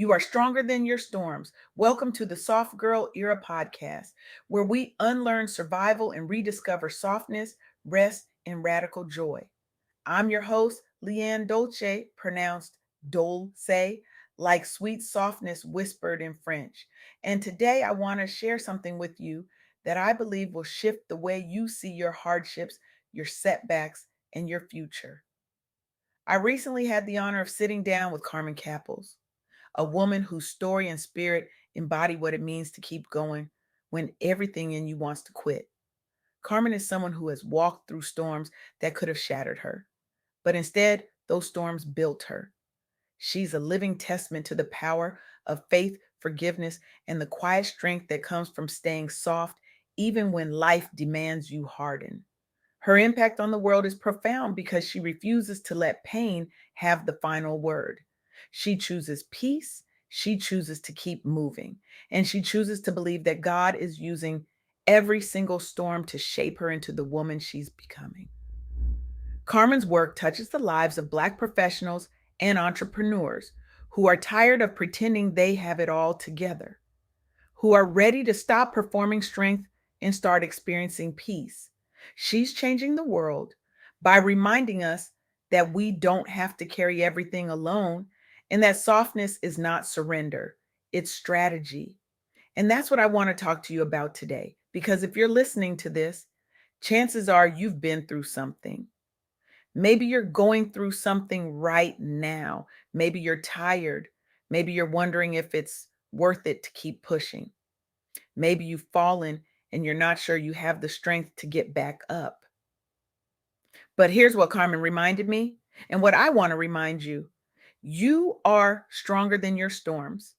You are stronger than your storms. Welcome to the Soft Girl Era podcast, where we unlearn survival and rediscover softness, rest, and radical joy. I'm your host, LeAnne Dolce, pronounced Dolce, like sweet softness whispered in French. And today I want to share something with you that I believe will shift the way you see your hardships, your setbacks, and your future. I recently had the honor of sitting down with Carmen Caples, a woman whose story and spirit embody what it means to keep going when everything in you wants to quit. Carmen is someone who has walked through storms that could have shattered her, but instead, those storms built her. She's a living testament to the power of faith, forgiveness, and the quiet strength that comes from staying soft even when life demands you harden. Her impact on the world is profound because she refuses to let pain have the final word. She chooses peace, she chooses to keep moving, and she chooses to believe that God is using every single storm to shape her into the woman she's becoming. Carmen's work touches the lives of Black professionals and entrepreneurs who are tired of pretending they have it all together, who are ready to stop performing strength and start experiencing peace. She's changing the world by reminding us that we don't have to carry everything alone and that softness is not surrender, it's strategy. And that's what I want to talk to you about today. Because if you're listening to this, chances are you've been through something. Maybe you're going through something right now. Maybe you're tired. Maybe you're wondering if it's worth it to keep pushing. Maybe you've fallen and you're not sure you have the strength to get back up. But here's what Carmen reminded me, and what I want to remind you: you are stronger than your storms.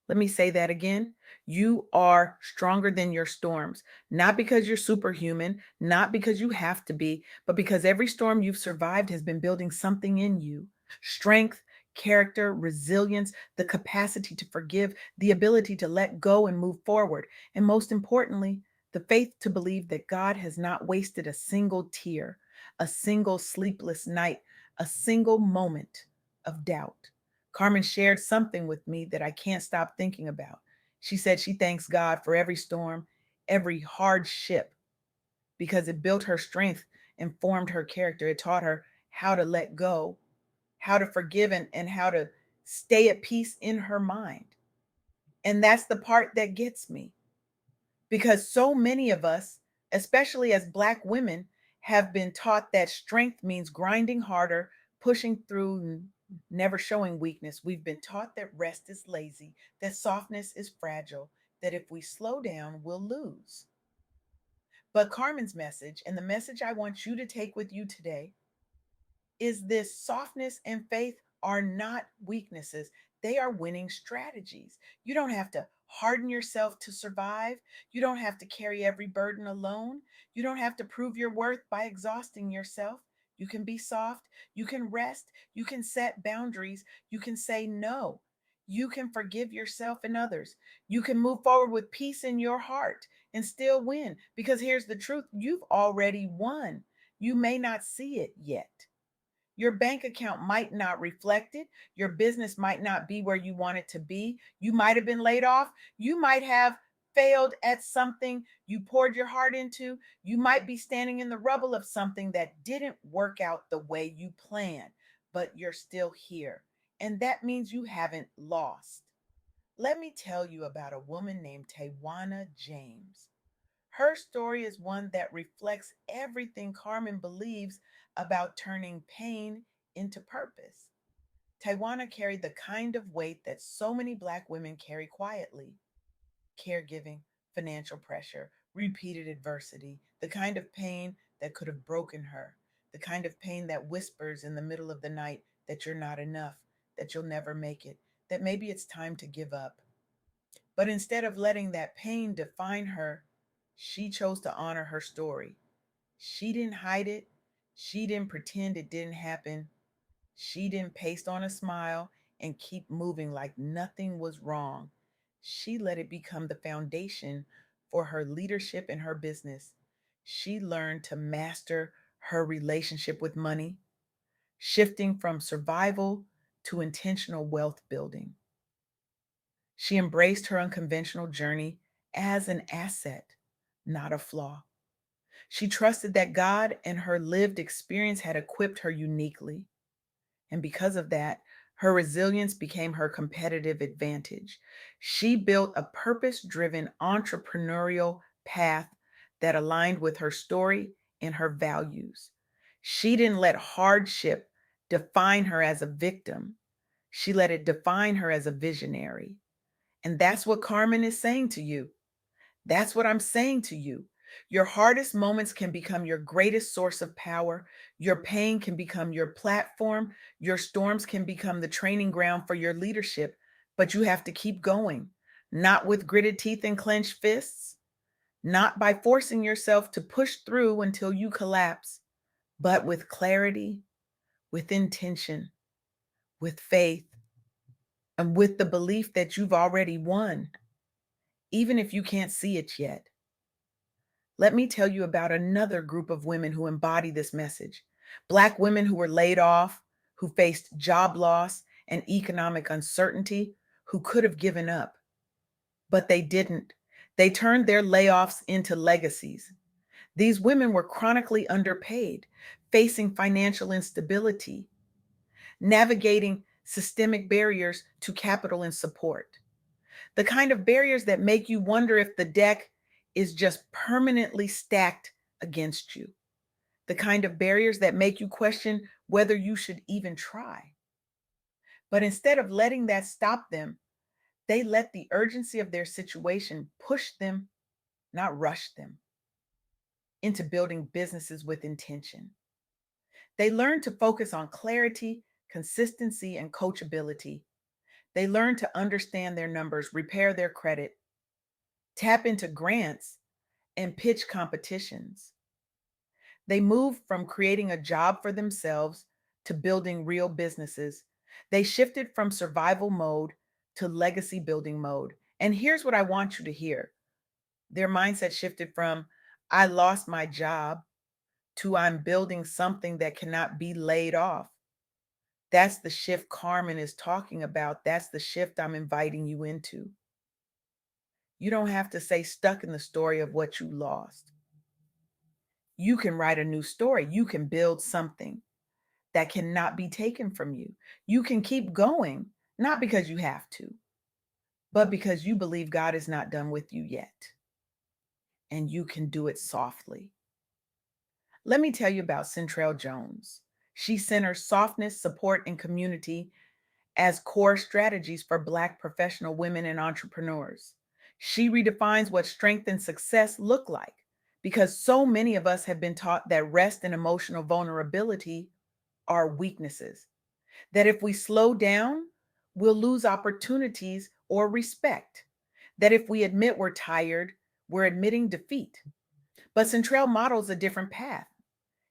Let me say that again. You are stronger than your storms, not because you're superhuman, not because you have to be, but because every storm you've survived has been building something in you: strength, character, resilience, the capacity to forgive, the ability to let go and move forward, and most importantly, the faith to believe that God has not wasted a single tear, a single sleepless night, a single moment of doubt. Carmen shared something with me that I can't stop thinking about. She said she thanks God for every storm, every hardship, because it built her strength and formed her character. It taught her how to let go, how to forgive, and how to stay at peace in her mind. And that's the part that gets me, because so many of us, especially as Black women, have been taught that strength means grinding harder, pushing through, never showing weakness. We've been taught that rest is lazy, that softness is fragile, that if we slow down, we'll lose. But Carmen's message, and the message I want you to take with you today, is this: softness and faith are not weaknesses. They are winning strategies. You don't have to harden yourself to survive. You don't have to carry every burden alone. You don't have to prove your worth by exhausting yourself. You can be soft. You can rest. You can set boundaries. You can say no. You can forgive yourself and others. You can move forward with peace in your heart and still win. Because here's the truth: you've already won. You may not see it yet. Your bank account might not reflect it. Your business might not be where you want it to be. You might have been laid off. You might have failed at something you poured your heart into. You might be standing in the rubble of something that didn't work out the way you planned, but you're still here. And that means you haven't lost. Let me tell you about a woman named Tawana James. Her story is one that reflects everything Carmen believes about turning pain into purpose. Tawana carried the kind of weight that so many Black women carry quietly: caregiving, financial pressure, repeated adversity, the kind of pain that could have broken her, the kind of pain that whispers in the middle of the night that you're not enough, that you'll never make it, that maybe it's time to give up. But instead of letting that pain define her, she chose to honor her story. She didn't hide it. She didn't pretend it didn't happen. She didn't paste on a smile and keep moving like nothing was wrong. She let it become the foundation for her leadership and her business. She learned to master her relationship with money, shifting from survival to intentional wealth building. She embraced her unconventional journey as an asset, not a flaw. She trusted that God and her lived experience had equipped her uniquely. And because of that, her resilience became her competitive advantage. She built a purpose driven entrepreneurial path that aligned with her story and her values. She didn't let hardship define her as a victim, she let it define her as a visionary. And that's what Carmen is saying to you. That's what I'm saying to you. Your hardest moments can become your greatest source of power. Your pain can become your platform. Your storms can become the training ground for your leadership. But you have to keep going, not with gritted teeth and clenched fists, not by forcing yourself to push through until you collapse, but with clarity, with intention, with faith, and with the belief that you've already won, even if you can't see it yet. Let me tell you about another group of women who embody this message. Black women who were laid off, who faced job loss and economic uncertainty, who could have given up, but they didn't. They turned their layoffs into legacies. These women were chronically underpaid, facing financial instability, navigating systemic barriers to capital and support. The kind of barriers that make you wonder if the deck is just permanently stacked against you. The kind of barriers that make you question whether you should even try. But instead of letting that stop them, they let the urgency of their situation push them, not rush them, into building businesses with intention. They learned to focus on clarity, consistency, and coachability. They learned to understand their numbers, repair their credit, tap into grants, and pitch competitions. They moved from creating a job for themselves to building real businesses. They shifted from survival mode to legacy building mode. And here's what I want you to hear: their mindset shifted from, I lost my job, to I'm building something that cannot be laid off. That's the shift Carmen is talking about. That's the shift I'm inviting you into. You don't have to stay stuck in the story of what you lost. You can write a new story. You can build something that cannot be taken from you. You can keep going, not because you have to, but because you believe God is not done with you yet. And you can do it softly. Let me tell you about Centrell Jones. She centers softness, support, and community as core strategies for Black professional women and entrepreneurs. She redefines what strength and success look like, because so many of us have been taught that rest and emotional vulnerability are weaknesses, that if we slow down, we'll lose opportunities or respect, that if we admit we're tired, we're admitting defeat. But Centrell models a different path.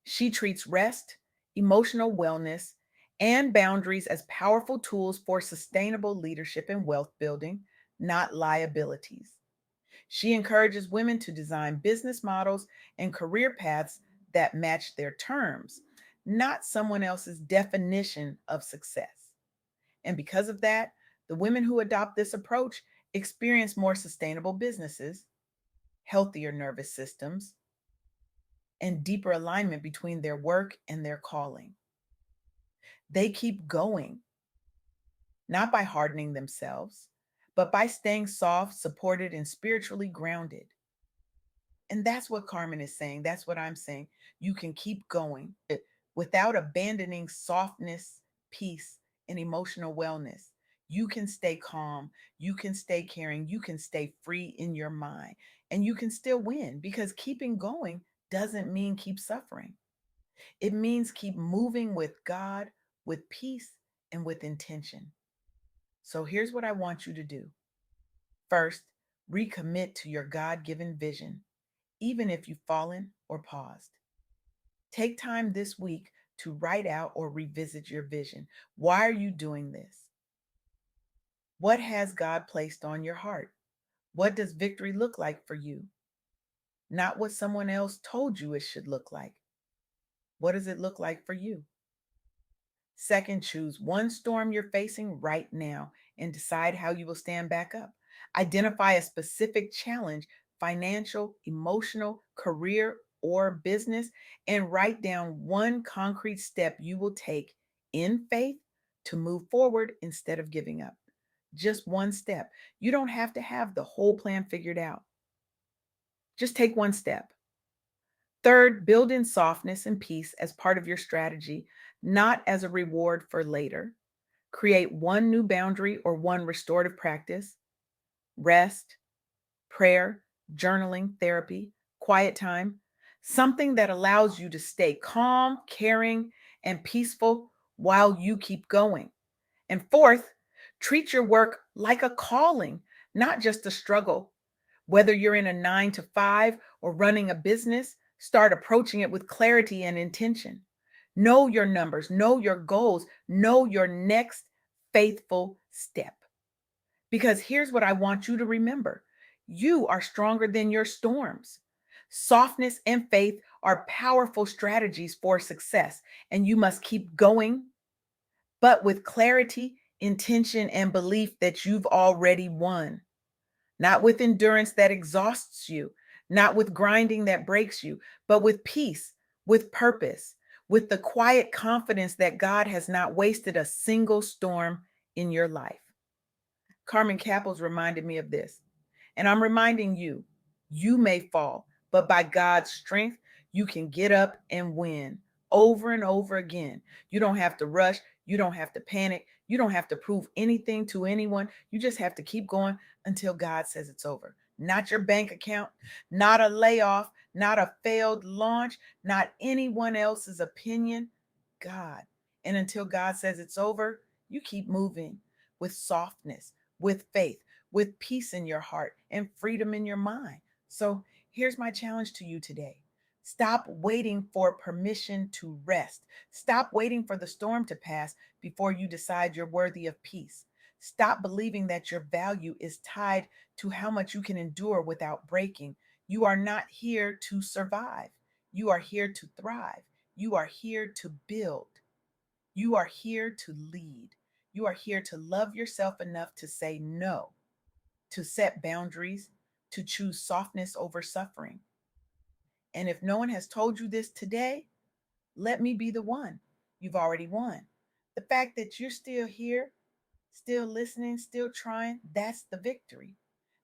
She treats rest, emotional wellness, and boundaries as powerful tools for sustainable leadership and wealth building, not liabilities. She encourages women to design business models and career paths that match their terms, not someone else's definition of success. And because of that, the women who adopt this approach experience more sustainable businesses, healthier nervous systems, and deeper alignment between their work and their calling. They keep going, not by hardening themselves, but by staying soft, supported, and spiritually grounded. And that's what Carmen is saying. That's what I'm saying. You can keep going without abandoning softness, peace, and emotional wellness. You can stay calm. You can stay caring. You can stay free in your mind. And you can still win, because keeping going doesn't mean keep suffering. It means keep moving with God, with peace, and with intention. So here's what I want you to do. First, recommit to your God given vision, even if you've fallen or paused. Take time this week to write out or revisit your vision. Why are you doing this? What has God placed on your heart? What does victory look like for you? Not what someone else told you it should look like. What does it look like for you? Second, choose one storm you're facing right now and decide how you will stand back up. Identify a specific challenge, financial, emotional, career, or business, and write down one concrete step you will take in faith to move forward instead of giving up. Just one step. You don't have to have the whole plan figured out. Just take one step. Third, build in softness and peace as part of your strategy, not as a reward for later. Create one new boundary or one restorative practice: rest, prayer, journaling, therapy, quiet time, something that allows you to stay calm, caring, and peaceful while you keep going. And fourth, treat your work like a calling, not just a struggle. Whether you're in a 9 to 5 or running a business, start approaching it with clarity and intention. Know your numbers, know your goals, know your next faithful step. Because here's what I want you to remember: you are stronger than your storms. Softness and faith are powerful strategies for success, and you must keep going, but with clarity, intention, and belief that you've already won. Not with endurance that exhausts you, not with grinding that breaks you, but with peace, with purpose, with the quiet confidence that God has not wasted a single storm in your life. Carmen Caples reminded me of this. And I'm reminding you, you may fall, but by God's strength, you can get up and win over and over again. You don't have to rush. You don't have to panic. You don't have to prove anything to anyone. You just have to keep going until God says it's over. Not your bank account, not a layoff, not a failed launch, not anyone else's opinion. God. And until God says it's over, you keep moving with softness, with faith, with peace in your heart and freedom in your mind. So here's my challenge to you today: stop waiting for permission to rest. Stop waiting for the storm to pass before you decide you're worthy of peace. Stop believing that your value is tied to how much you can endure without breaking. You are not here to survive. You are here to thrive. You are here to build. You are here to lead. You are here to love yourself enough to say no, to set boundaries, to choose softness over suffering. And if no one has told you this today, let me be the one. You've already won. The fact that you're still here, still listening, still trying, that's the victory.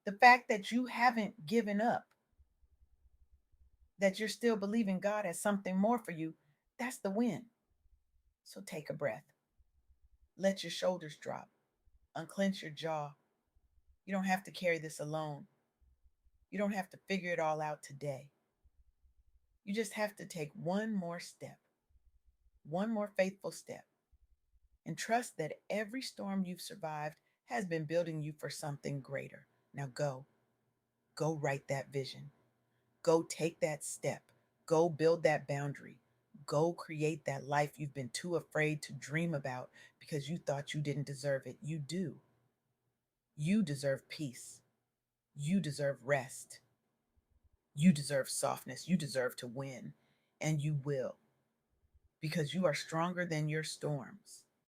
The fact that you haven't given up, that you're still believing God has something more for you, that's the win. So take a breath. Let your shoulders drop. Unclench your jaw. You don't have to carry this alone. You don't have to figure it all out today. You just have to take one more step, one more faithful step, and trust that every storm you've survived has been building you for something greater. Now go write that vision. Go take that step. Go build that boundary. Go create that life you've been too afraid to dream about because you thought you didn't deserve it. You do. You deserve peace. You deserve rest. You deserve softness. You deserve to win. And you will, because you are stronger than your storms.